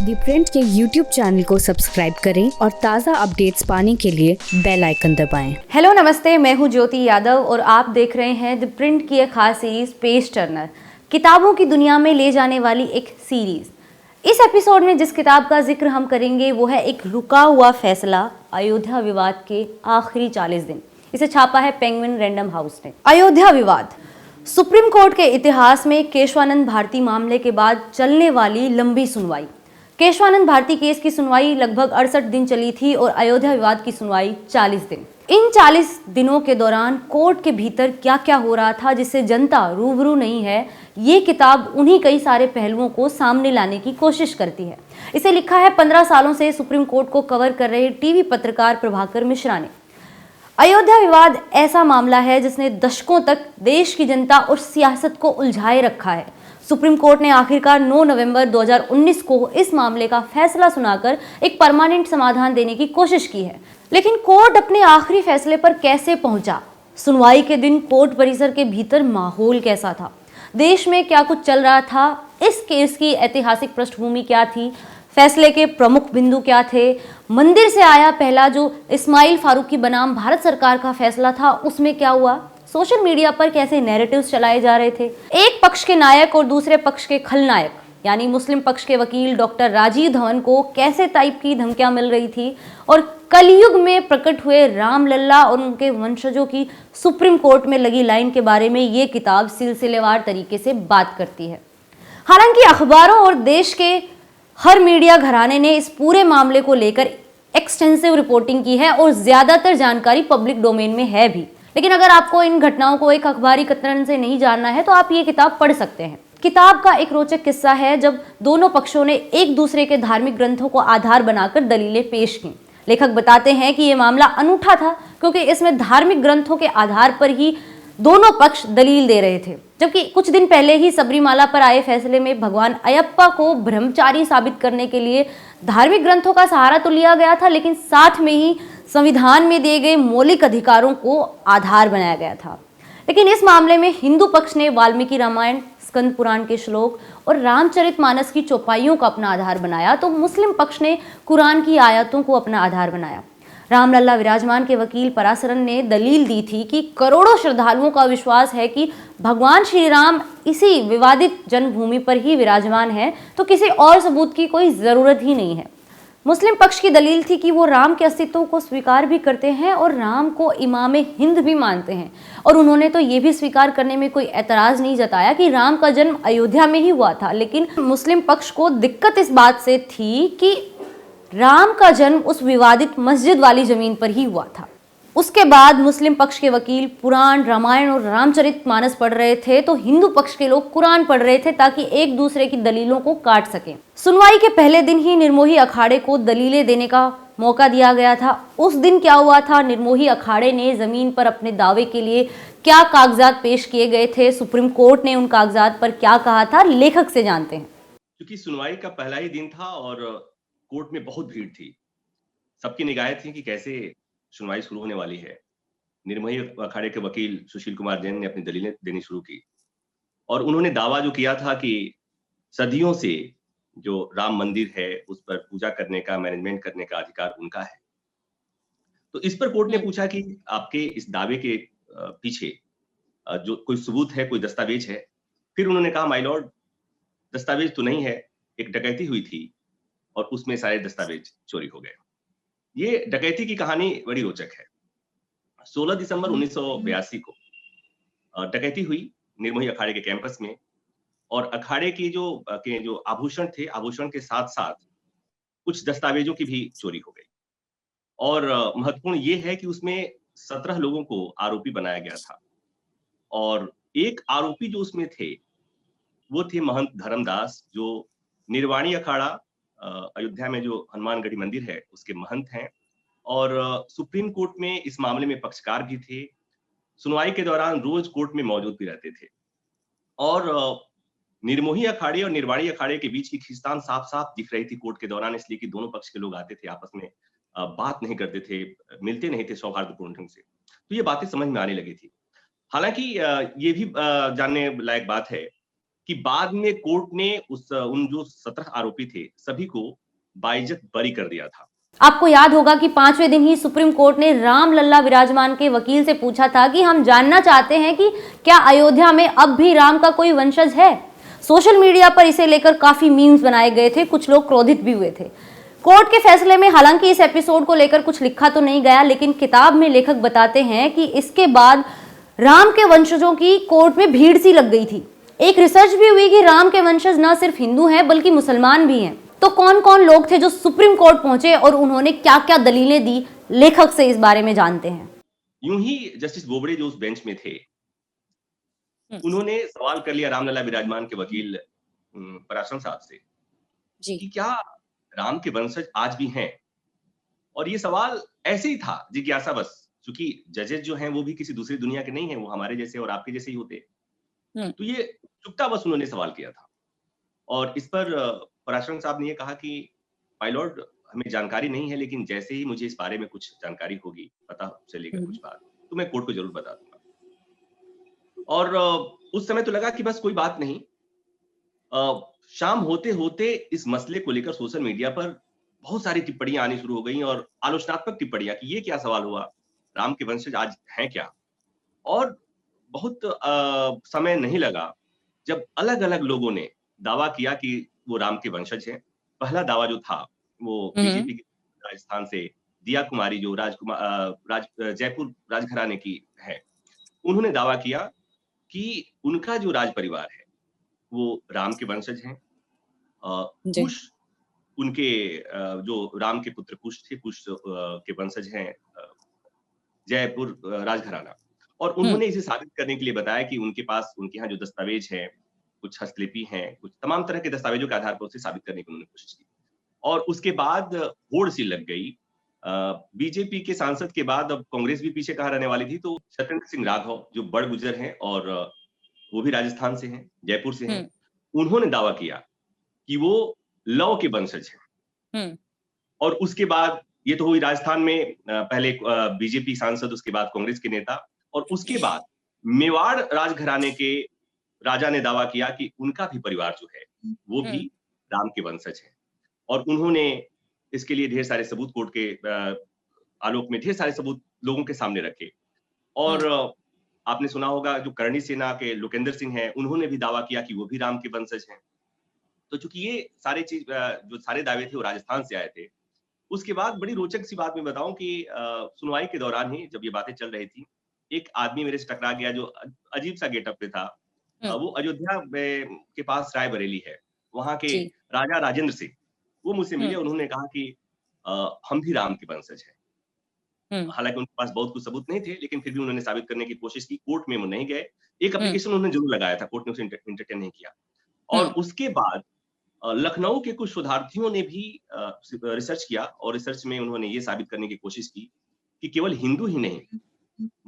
दी print के YouTube channel को subscribe करें और ताज़ा अपडेट्स पाने के लिए बेल आइकन दबाएं। हेलो नमस्ते, मैं हूं ज्योति यादव और आप देख रहे हैं द प्रिंट की एक खास सीरीज पेज टर्नर, किताबों की दुनिया में ले जाने वाली एक सीरीज। इस एपिसोड में जिस किताब का जिक्र हम करेंगे वो है एक रुका हुआ फैसला, अयोध्या विवाद के आखिरी 40 दिन। इसे छापा है पेंगुइन रैंडम हाउस ने। अयोध्या विवाद सुप्रीम कोर्ट के इतिहास में केशवानंद भारती मामले के बाद चलने वाली लंबी सुनवाई। केशवानंद भारती केस की सुनवाई लगभग 68 दिन चली थी और अयोध्या विवाद की सुनवाई 40 दिन। इन 40 दिनों के दौरान कोर्ट के भीतर क्या क्या हो रहा था जिससे जनता रूबरू नहीं है, ये किताब उन्हीं कई सारे पहलुओं को सामने लाने की कोशिश करती है। इसे लिखा है 15 सालों से सुप्रीम कोर्ट को कवर कर रहे टीवी पत्रकार प्रभाकर मिश्रा ने। अयोध्या विवाद ऐसा मामला है जिसने दशकों तक देश की जनता और सियासत को उलझाए रखा है। सुप्रीम कोर्ट ने आखिरकार 9 नवंबर 2019 को इस मामले का फैसला सुनाकर एक परमानेंट समाधान देने की कोशिश की है, लेकिन कोर्ट अपने आखिरी फैसले पर कैसे पहुंचा? सुनवाई के दिन कोर्ट परिसर के भीतर माहौल कैसा था? देश में क्या कुछ चल रहा था? इस केस की ऐतिहासिक पृष्ठभूमि क्या थी? फैसले के प्रमुख बिंदु क्या थे? मंदिर से आया पहला जो इस्माइल फारूकी बनाम भारत सरकार का फैसला था, उसमें क्या हुआ? सोशल मीडिया पर कैसे नैरेटिव्स चलाए जा रहे थे? एक पक्ष के नायक और दूसरे पक्ष के खलनायक यानी मुस्लिम पक्ष के वकील डॉक्टर राजीव धवन को कैसे टाइप की धमकियां मिल रही थी? और कलयुग में प्रकट हुए रामलल्ला और उनके वंशजों की सुप्रीम कोर्ट में लगी लाइन के बारे में ये किताब सिलसिलेवार तरीके से बात करती है। हालांकि अखबारों और देश के हर मीडिया घराने ने इस पूरे मामले को लेकर एक्सटेंसिव रिपोर्टिंग की है और ज्यादातर जानकारी पब्लिक डोमेन में है भी, लेकिन अगर आपको इन घटनाओं को एक अखबारी कतरन से नहीं जानना है तो आप ये किताब पढ़ सकते हैं। किताब का एक रोचक किस्सा है जब दोनों पक्षों ने एक दूसरे के धार्मिक ग्रंथों को आधार बनाकर दलीलें पेश की। लेखक बताते हैं कि यह मामला अनूठा था क्योंकि इसमें धार्मिक ग्रंथों के आधार पर ही दोनों पक्ष दलील दे रहे थे, जबकि कुछ दिन पहले ही सबरीमाला पर आए फैसले में भगवान अयप्पा को ब्रह्मचारी साबित करने के लिए धार्मिक ग्रंथों का सहारा तो लिया गया था, लेकिन साथ में ही संविधान में दिए गए मौलिक अधिकारों को आधार बनाया गया था। लेकिन इस मामले में हिंदू पक्ष ने वाल्मीकि रामायण, स्कंद पुराण के श्लोक और रामचरितमानस की चौपाइयों का अपना आधार बनाया, तो मुस्लिम पक्ष ने कुरान की आयतों को अपना आधार बनाया। रामलल्ला विराजमान के वकील पराशरन ने दलील दी थी कि करोड़ों श्रद्धालुओं का विश्वास है कि भगवान श्री राम इसी विवादित जन्मभूमि पर ही विराजमान है, तो किसी और सबूत की कोई जरूरत ही नहीं है। मुस्लिम पक्ष की दलील थी कि वो राम के अस्तित्व को स्वीकार भी करते हैं और राम को इमाम हिंद भी मानते हैं, और उन्होंने तो ये भी स्वीकार करने में कोई एतराज नहीं जताया कि राम का जन्म अयोध्या में ही हुआ था। लेकिन मुस्लिम पक्ष को दिक्कत इस बात से थी कि राम का जन्म उस विवादित मस्जिद वाली जमीन पर ही हुआ था। उसके बाद मुस्लिम पक्ष के वकील पुराण, रामायण और रामचरितमानस पढ़ रहे थे, तो हिंदू पक्ष के लोग कुरान पढ़ रहे थे ताकि एक दूसरे की दलीलों को काट सकें। सुनवाई के पहले दिन ही निर्मोही अखाड़े को दलीलें देने का मौका दिया गया था। उस दिन क्या हुआ था? निर्मोही अखाड़े ने जमीन पर अपने दावे के लिए क्या कागजात पेश किए गए थे, सुप्रीम कोर्ट ने उन कागजात पर क्या कहा था, लेखक से जानते हैं। क्योंकि सुनवाई का पहला ही दिन था और कोर्ट में बहुत भीड़ थी। सबकी निगाहें थी कि कैसे सुनवाई शुरू होने वाली है। निर्मोही अखाड़े के वकील सुशील कुमार जैन ने अपनी दलीलें देनी शुरू की और उन्होंने दावा जो किया था कि सदियों से जो राम मंदिर है उस पर पूजा करने का, मैनेजमेंट करने का अधिकार उनका है। तो इस पर कोर्ट ने पूछा कि आपके इस दावे के पीछे जो कोई सबूत है, कोई दस्तावेज है? फिर उन्होंने कहा, माय लॉर्ड, दस्तावेज तो नहीं है, एक डकैती हुई थी और उसमें सारे दस्तावेज चोरी हो गए। ये डकैती की कहानी बड़ी रोचक है। 16 दिसंबर 1982 को डकैती हुई निर्मोही अखाड़े के कैंपस में और अखाड़े के जो आभूषण थे, आभूषण के साथ-साथ कुछ दस्तावेजों की भी चोरी हो गई। और महत्वपूर्ण ये है कि उसमें 17 लोगों को आरोपी बनाया गया था और एक आरोपी जो उसमें थे, वो थे महंत धर्मदास, जो निर्वाणी अखाड़ा अयोध्या में जो हनुमानगढ़ी मंदिर है उसके महंत हैं और सुप्रीम कोर्ट में इस मामले में पक्षकार भी थे। सुनवाई के दौरान रोज कोर्ट में मौजूद भी रहते थे और निर्मोही अखाड़े और निर्वाणी अखाड़े के बीच की खींचतान साफ-साफ दिख रही थी कोर्ट के दौरान, इसलिए कि दोनों पक्ष के लोग आते थे, आपस में बात नहीं करते थे, मिलते नहीं थे सौहार्दपूर्ण ढंग से। तो ये बातें समझ में आने लगी थी। हालांकि ये भी जानने लायक बात है कि बाद में कोर्ट ने उन जो 17 आरोपी थे सभी को बाइज्जत बरी कर दिया था। आपको याद होगा कि 5वें दिन ही सुप्रीम कोर्ट ने राम लल्ला विराजमान के वकील से पूछा था कि हम जानना चाहते हैं कि क्या अयोध्या में अब भी राम का कोई वंशज है। सोशल मीडिया पर इसे लेकर काफी मीम्स बनाए गए थे, कुछ लोग क्रोधित भी हुए थे। कोर्ट के फैसले में हालांकि इस एपिसोड को लेकर कुछ लिखा तो नहीं गया, लेकिन किताब में लेखक बताते हैं कि इसके बाद राम के वंशजों की कोर्ट में भीड़ सी लग गई थी। एक रिसर्च भी हुई कि राम के वंशज न सिर्फ हिंदू हैं बल्कि मुसलमान भी हैं। तो कौन कौन लोग थे जो सुप्रीम कोर्ट पहुंचे और उन्होंने क्या क्या दलीलें दी, लेखक से इस बारे में जानते हैं। यूं ही जस्टिस बोबड़े जो उस बेंच में थे, उन्होंने सवाल कर लिया रामलला विराजमान के वकील पराशर साहब से कि क्या राम के वंशज आज भी हैं। और ये सवाल ऐसे ही था जिज्ञासा बस, क्योंकि जजेस जो हैं वो भी किसी दूसरी दुनिया के नहीं हैं, वो हमारे जैसे और आपके जैसे ही होते। तो ये चुपता बस उन्होंने सवाल किया था। और इस पर पराशर साहब ने ये कहा कि माय लॉर्ड, हमें जानकारी नहीं है, लेकिन जैसे ही मुझे इस बारे में कुछ जानकारी होगी, पता चलेगा कुछ बात, तो मैं कोर्ट को जरूर बता दूंगा। और उस समय तो लगा कि बस कोई बात नहीं। शाम होते होते इस मसले को लेकर सोशल मीडिया पर बहुत सारी टिप्पणियां आनी शुरू हो गई और आलोचनात्मक टिप्पणियां कि ये क्या सवाल हुआ, राम के वंशज आज हैं क्या। और बहुत समय नहीं लगा जब अलग अलग लोगों ने दावा किया कि वो राम के वंशज हैं। पहला दावा जो था वो बीजेपी की राजस्थान से दिया कुमारी, जो जयपुर राजघराने की है, उन्होंने दावा किया कि उनका जो राज परिवार है वो राम के वंशज हैं। कुश, उनके जो राम के पुत्र कुश थे, कुश के वंशज हैं जयपुर राजघराना। और उन्होंने इसे साबित करने के लिए बताया कि उनके पास, उनके यहाँ जो दस्तावेज हैं, कुछ हस्तलिपि हैं, कुछ तमाम तरह के दस्तावेजों के आधार पर उसे साबित करने की उन्होंने कोशिश की। और उसके बाद होड़ सी लग गई। बीजेपी के सांसद के बाद अब कांग्रेस भी पीछे कहाँ रहने वाली थी, तो सत्येंद्र सिंह राघव जो बड़ गुजर हैं और वो भी राजस्थान से हैं, जयपुर से हैं, उन्होंने दावा किया कि वो लव के वंशज हैं। और उसके बाद ये तो हुई राजस्थान में पहले बीजेपी सांसद, उसके बाद कांग्रेस के नेता, और उसके बाद मेवाड़ राजघराने के राजा ने दावा किया कि उनका भी परिवार जो है वो भी राम के वंशज है। और उन्होंने इसके लिए ढेर सारे सबूत, कोर्ट के आलोक में ढेर सारे सबूत लोगों के सामने रखे। और आपने सुना होगा जो करणी सेना के लोकेंद्र सिंह हैं, उन्होंने भी दावा किया कि वो भी राम के वंशज हैं। तो चूंकि ये सारे चीज जो सारे दावे थे वो राजस्थान से आए थे। उसके बाद बड़ी रोचक सी बात मैं बताऊं कि सुनवाई के दौरान ही जब ये बातें चल रही थी, एक आदमी मेरे से टकरा गया जो अजीब सा गेटअप पे था। वो अयोध्या के पास रायबरेली है, वहां के राजा राजेंद्र सिंह, वो मुझसे मिले। उन्होंने कहा कि हम भी राम के वंशज हैं। हालांकि उनके पास बहुत कुछ सबूत नहीं थे, लेकिन फिर भी उन्होंने साबित करने की कोशिश की। कोर्ट में वो नहीं गए। एक एप्लीकेशन उन्होंने जरूर लगाया था, कोर्ट ने उसे एंटरटेन नहीं किया। और उसके बाद लखनऊ के कुछ शोधार्थियों ने भी रिसर्च किया, और रिसर्च में उन्होंने ये साबित करने की कोशिश की कि केवल हिंदू ही नहीं,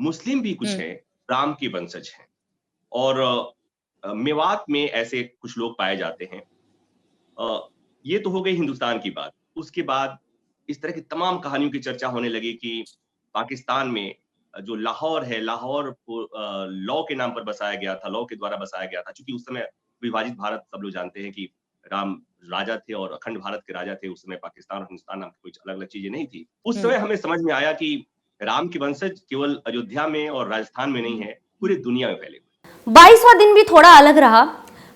मुस्लिम भी कुछ है राम के वंशज हैं। और मेवात में ऐसे कुछ लोग पाए जाते हैं। ये तो हो गई हिंदुस्तान की बात। उसके बाद इस तरह की तमाम कहानियों की चर्चा होने लगी कि पाकिस्तान में जो लाहौर है, लाहौर को लॉ के नाम पर बसाया गया था, लॉ के द्वारा बसाया गया था। क्योंकि उस समय विभाजित भारत, सब लोग जानते हैं कि राम राजा थे और अखंड भारत के राजा थे। उस समय पाकिस्तान और हिंदुस्तान नाम की कुछ अलग अलग चीजें नहीं थी। उस समय हमें समझ में आया कि राम के वंशज केवल अयोध्या में और राजस्थान में नहीं है, पूरी दुनिया में फैले हुए। 22वां दिन भी थोड़ा अलग रहा।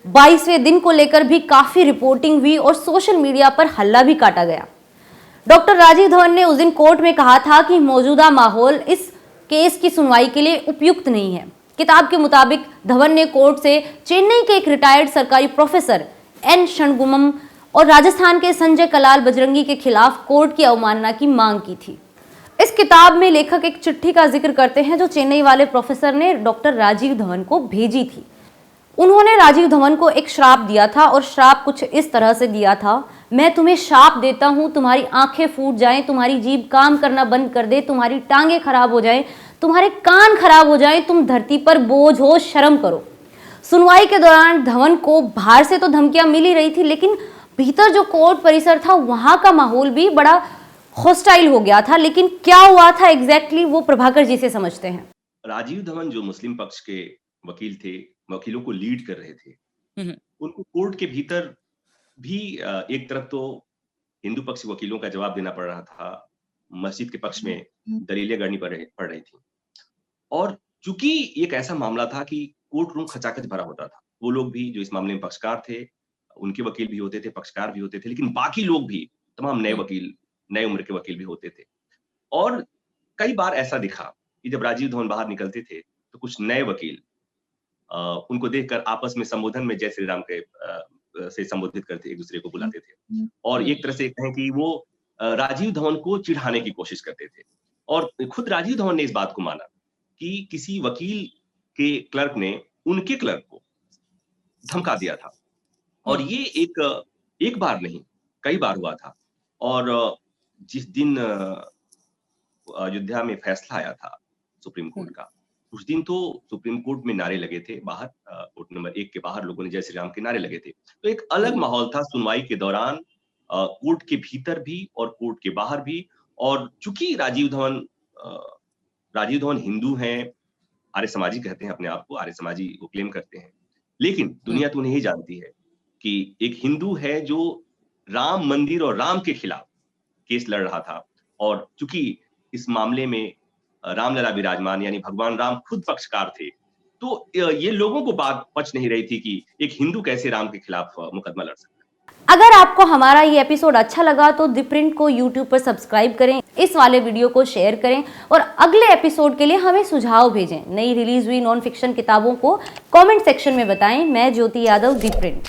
22वें दिन को लेकर भी काफी रिपोर्टिंग हुई और सोशल मीडिया पर हल्ला भी काटा गया। डॉक्टर राजीव धवन ने उस दिन कोर्ट में कहा था कि मौजूदा माहौल इस केस की सुनवाई के लिए उपयुक्त नहीं है। किताब के मुताबिक धवन ने कोर्ट से चेन्नई के एक रिटायर्ड सरकारी प्रोफेसर एन षणमुगम और राजस्थान के संजय कलाल बजरंगी के खिलाफ कोर्ट की अवमानना की मांग की थी। इस किताब में लेखक एक चिट्ठी का जिक्र करते हैं जो चेन्नई वाले प्रोफेसर ने डॉक्टर राजीव धवन को भेजी थी। उन्होंने राजीव धवन को एक श्राप दिया था और श्राप कुछ इस तरह से दिया था, मैं तुम्हें श्राप देता हूं, तुम्हारी आंखें फूट जाएं, तुम्हारी जीभ काम करना बंद कर दे, तुम्हारी टांगें खराब हो जाएं, तुम्हारे कान खराब हो जाएं, तुम धरती पर बोझ हो, शर्म करो। सुनवाई के दौरान धवन को बाहर से तो धमकियां मिल ही रही थी, लेकिन भीतर जो कोर्ट परिसर था वहां का माहौल भी बड़ा हॉस्टाइल हो गया था। लेकिन क्या हुआ था एग्जैक्टली वो प्रभाकर जी से समझते हैं। राजीव धवन जो मुस्लिम पक्ष के वकील थे, वकीलों को लीड कर रहे थे, हम्म, उनको कोर्ट के भीतर भी एक तरफ तो हिंदू पक्ष के वकीलों का जवाब देना पड़ रहा था, मस्जिद के पक्ष में दलीलें गढ़नी पड़ रही थी। और चूंकि एक ऐसा मामला था कि कोर्ट रूम खचाखच भरा होता था, वो लोग भी जो इस मामले में पक्षकार थे, उनके वकील भी होते थे, पक्षकार भी होते थे, लेकिन बाकी लोग भी तमाम नए वकील, नए उम्र के वकील भी होते थे। और कई बार ऐसा दिखा कि जब राजीव धवन बाहर निकलते थे, तो कुछ नए वकील उनको देखकर आपस में संबोधन में जय श्री राम के से संबोधित करते, एक दूसरे को बुलाते थे। और एक तरह से कहें कि वो राजीव धवन को चिढ़ाने की कोशिश करते थे। और खुद राजीव धवन ने इस बात को माना कि किसी वकील के क्लर्क ने उनके क्लर्क को धमका दिया था। और ये एक बार नहीं, कई बार हुआ था। और जिस दिन अयोध्या में फैसला आया था सुप्रीम कोर्ट का, उस दिन तो सुप्रीम कोर्ट में नारे लगे थे बाहर, कोर्ट नंबर 1 के बाहर लोगों ने जय श्री राम के नारे लगे थे। तो एक अलग माहौल था सुनवाई के दौरान, कोर्ट के भीतर भी और कोर्ट के बाहर भी। और चूंकि राजीव धवन हिंदू हैं, आर्य समाजी कहते हैं अपने आप को, आर्य समाजी वो क्लेम करते हैं, लेकिन दुनिया तो उन्हें ही जानती है कि एक हिंदू है जो राम मंदिर और राम के खिलाफ केस लड़ रहा था। और चूंकि इस मामले में रामलला विराजमान यानी भगवान राम खुद पक्षकार थे, तो ये लोगों को बात पच नहीं रही थी कि एक हिंदू कैसे राम के खिलाफ मुकदमा लड़ सकता है। अगर आपको हमारा ये एपिसोड अच्छा लगा तो द प्रिंट को यूट्यूब पर सब्सक्राइब करें, इस वाले वीडियो को शेयर करें और अगले एपिसोड के लिए हमें सुझाव भेजें। नई रिलीज हुई नॉन फिक्शन किताबों को कमेंट सेक्शन में बताएं। मैं ज्योति यादव, द प्रिंट।